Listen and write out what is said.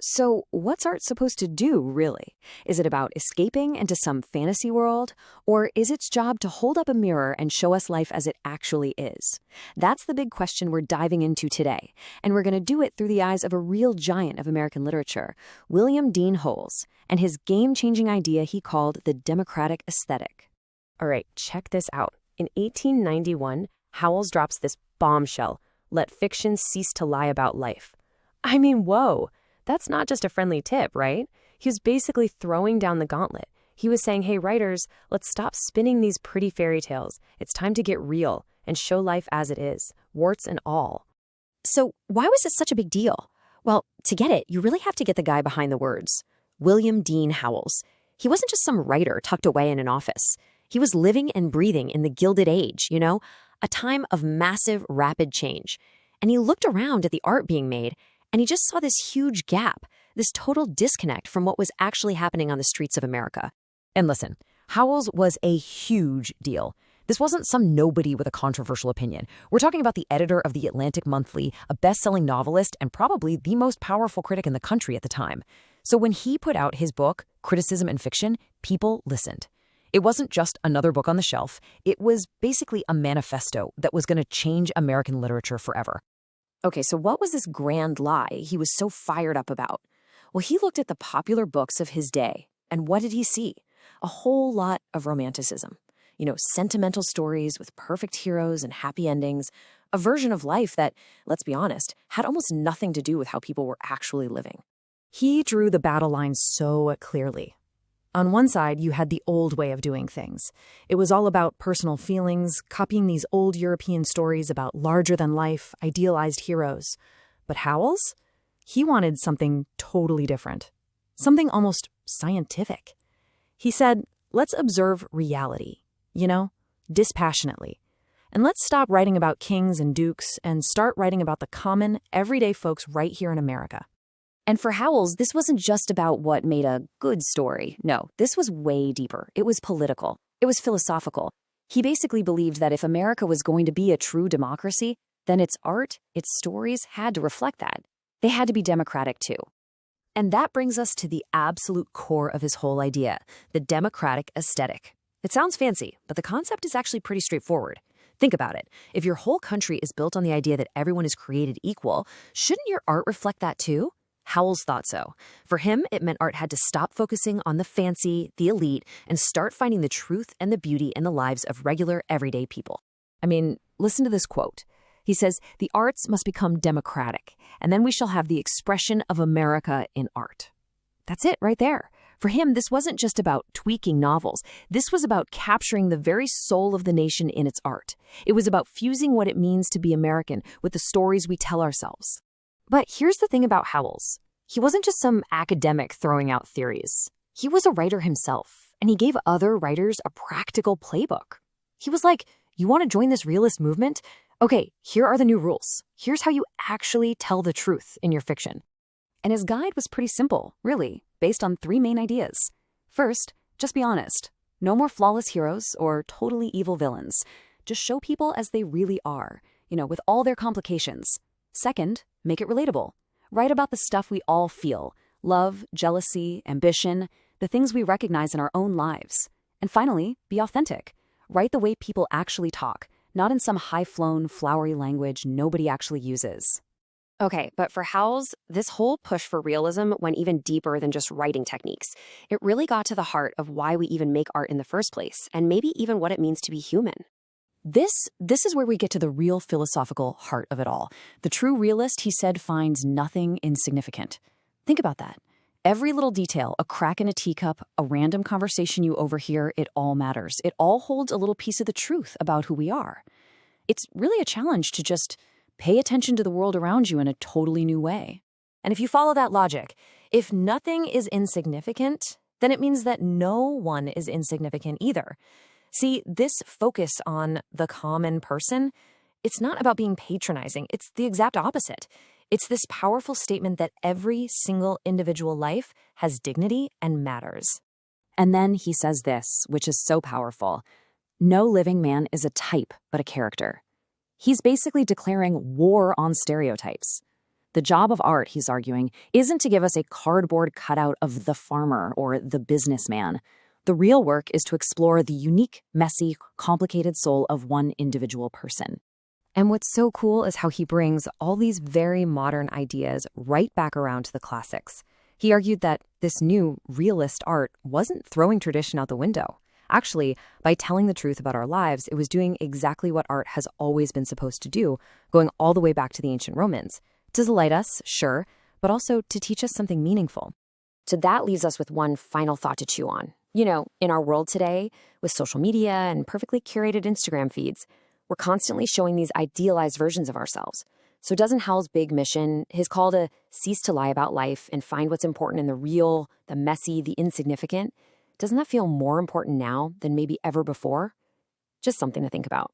So, what's art supposed to do, really? Is it about escaping into some fantasy world? Or is its job to hold up a mirror and show us life as it actually is? That's the big question we're diving into today. And we're going to do it through the eyes of a real giant of American literature, William Dean Howells, and his game-changing idea he called the democratic aesthetic. All right, check this out. In 1891, Howells drops this bombshell: let fiction cease to lie about life. I mean, whoa. That's not just a friendly tip, right? He was basically throwing down the gauntlet. He was saying, hey, writers, let's stop spinning these pretty fairy tales. It's time to get real and show life as it is, warts and all. So why was this such a big deal? Well, to get it, you really have to get the guy behind the words. William Dean Howells. He wasn't just some writer tucked away in an office. He was living and breathing in the Gilded Age, a time of massive, rapid change. And he looked around at the art being made, and he just saw this huge gap, this total disconnect from what was actually happening on the streets of America. And listen, Howells was a huge deal. This wasn't some nobody with a controversial opinion. We're talking about the editor of the Atlantic Monthly, a best-selling novelist, and probably the most powerful critic in the country at the time. So when he put out his book, Criticism and Fiction, people listened. It wasn't just another book on the shelf. It was basically a manifesto that was going to change American literature forever. Okay, so what was this grand lie he was so fired up about? Well, he looked at the popular books of his day, and what did he see? A whole lot of romanticism. Sentimental stories with perfect heroes and happy endings, a version of life that, let's be honest, had almost nothing to do with how people were actually living. He drew the battle lines so clearly. On one side, you had the old way of doing things. It was all about personal feelings, copying these old European stories about larger-than-life, idealized heroes. But Howells? He wanted something totally different. Something almost scientific. He said, let's observe reality, dispassionately. And let's stop writing about kings and dukes and start writing about the common, everyday folks right here in America. And for Howells, this wasn't just about what made a good story. No, this was way deeper. It was political. It was philosophical. He basically believed that if America was going to be a true democracy, then its art, its stories had to reflect that. They had to be democratic too. And that brings us to the absolute core of his whole idea, the democratic aesthetic. It sounds fancy, but the concept is actually pretty straightforward. Think about it. If your whole country is built on the idea that everyone is created equal, shouldn't your art reflect that too? Howells thought so. For him, it meant art had to stop focusing on the fancy, the elite, and start finding the truth and the beauty in the lives of regular, everyday people. I mean, listen to this quote. He says, "The arts must become democratic, and then we shall have the expression of America in art." That's it right there. For him, this wasn't just about tweaking novels. This was about capturing the very soul of the nation in its art. It was about fusing what it means to be American with the stories we tell ourselves. But here's the thing about Howells. He wasn't just some academic throwing out theories. He was a writer himself, and he gave other writers a practical playbook. He was like, you want to join this realist movement? Okay, here are the new rules. Here's how you actually tell the truth in your fiction. And his guide was pretty simple, really, based on 3 main ideas. First, just be honest. No more flawless heroes or totally evil villains. Just show people as they really are, with all their complications. Second, make it relatable. Write about the stuff we all feel: love, jealousy, ambition, the things we recognize in our own lives. And finally, be authentic. Write the way people actually talk, not in some high-flown, flowery language nobody actually uses. Okay, but for Howells, this whole push for realism went even deeper than just writing techniques. It really got to the heart of why we even make art in the first place, and maybe even what it means to be human. This is where we get to the real philosophical heart of it all. The true realist, he said, finds nothing insignificant. Think about that. Every little detail, a crack in a teacup, a random conversation you overhear, it all matters. It all holds a little piece of the truth about who we are. It's really a challenge to just pay attention to the world around you in a totally new way. And if you follow that logic, if nothing is insignificant, then it means that no one is insignificant either. See, this focus on the common person, it's not about being patronizing. It's the exact opposite. It's this powerful statement that every single individual life has dignity and matters. And then he says this, which is so powerful. No living man is a type, but a character. He's basically declaring war on stereotypes. The job of art, he's arguing, isn't to give us a cardboard cutout of the farmer or the businessman. The real work is to explore the unique, messy, complicated soul of one individual person. And what's so cool is how he brings all these very modern ideas right back around to the classics. He argued that this new realist art wasn't throwing tradition out the window. Actually, by telling the truth about our lives, it was doing exactly what art has always been supposed to do, going all the way back to the ancient Romans. To delight us, sure, but also to teach us something meaningful. So that leaves us with one final thought to chew on. In our world today, with social media and perfectly curated Instagram feeds, we're constantly showing these idealized versions of ourselves. So doesn't Howells' big mission, his call to cease to lie about life and find what's important in the real, the messy, the insignificant, doesn't that feel more important now than maybe ever before? Just something to think about.